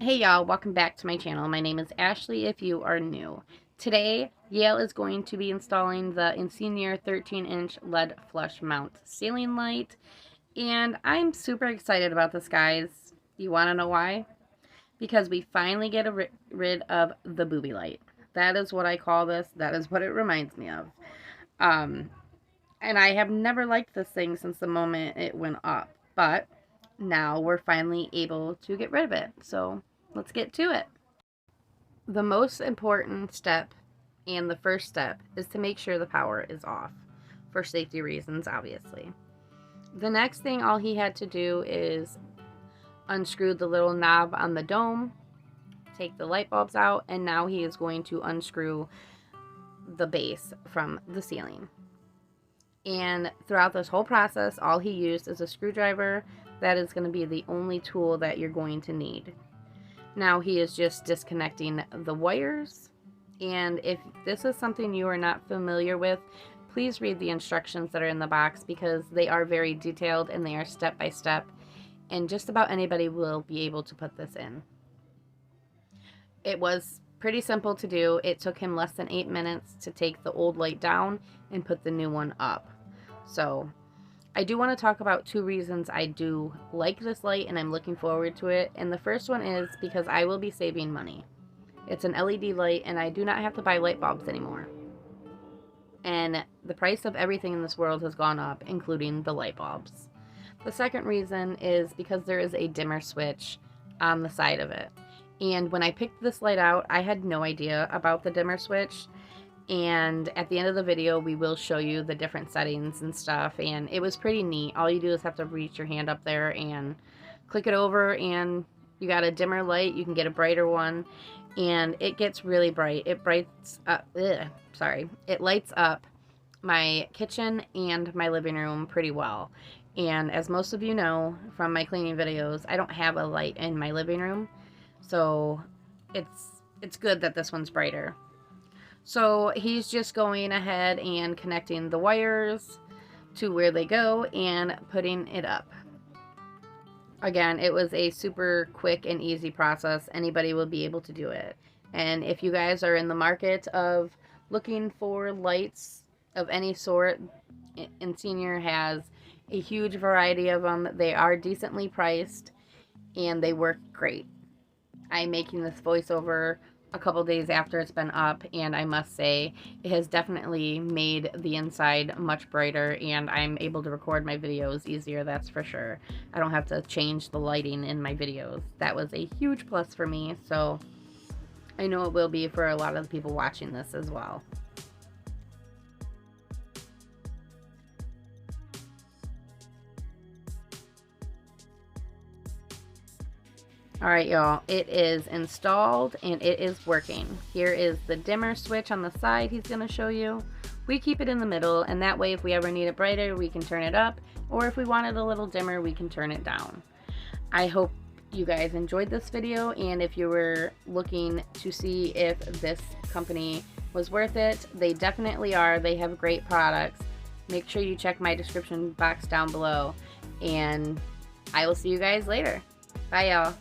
Hey y'all, welcome back to my channel. My name is Ashley if you are new. Today, Yale is going to be installing the Ensenior 13-inch LED flush mount ceiling light, and I'm super excited about this, guys. You want to know why? Because we finally get rid of the booby light. That is what I call this. That is what it reminds me of. Um, and I have never liked this thing since the moment it went up, but now we're finally able to get rid of it. So let's get to it. The most important step and the first step is to make sure the power is off for safety reasons, obviously. The next thing all he had to do is unscrew the little knob on the dome, take the light bulbs out, and now he is going to unscrew the base from the ceiling. And throughout this whole process, all he used is a screwdriver. That is going to be the only tool that you're going to need. Now he is just disconnecting the wires, and if this is something you are not familiar with, please read the instructions that are in the box because they are very detailed and they are step by step, and just about anybody will be able to put this in. It was pretty simple to do. It took him less than 8 minutes to take the old light down and put the new one up. So I do want to talk about two reasons I do like this light and I'm looking forward to it. And the first one is because I will be saving money. It's an LED light and I do not have to buy light bulbs anymore. And the price of everything in this world has gone up, including the light bulbs. The second reason is because there is a dimmer switch on the side of it. And when I picked this light out, I had no idea about the dimmer switch. And at the end of the video, we will show you the different settings and stuff. And it was pretty neat. All you do is have to reach your hand up there and click it over, and you got a dimmer light. You can get a brighter one, and it gets really bright. It lights up my kitchen and my living room pretty well. And as most of you know from my cleaning videos, I don't have a light in my living room, so it's good that this one's brighter. So he's just going ahead and connecting the wires to where they go and putting it up. Again, it was a super quick and easy process. Anybody will be able to do it. And if you guys are in the market of looking for lights of any sort, Ensenior has a huge variety of them. They are decently priced and they work great. I'm making this voiceover a couple days after it's been up, and I must say it has definitely made the inside much brighter, and I'm able to record my videos easier, that's for sure. I don't have to change the lighting in my videos. That was a huge plus for me, so I know it will be for a lot of the people watching this as well. Alright y'all, it is installed and it is working. Here is the dimmer switch on the side he's going to show you. We keep it in the middle, and that way if we ever need it brighter we can turn it up, or if we want it a little dimmer we can turn it down. I hope you guys enjoyed this video, and if you were looking to see if this company was worth it, they definitely are. They have great products. Make sure you check my description box down below, and I will see you guys later. Bye y'all.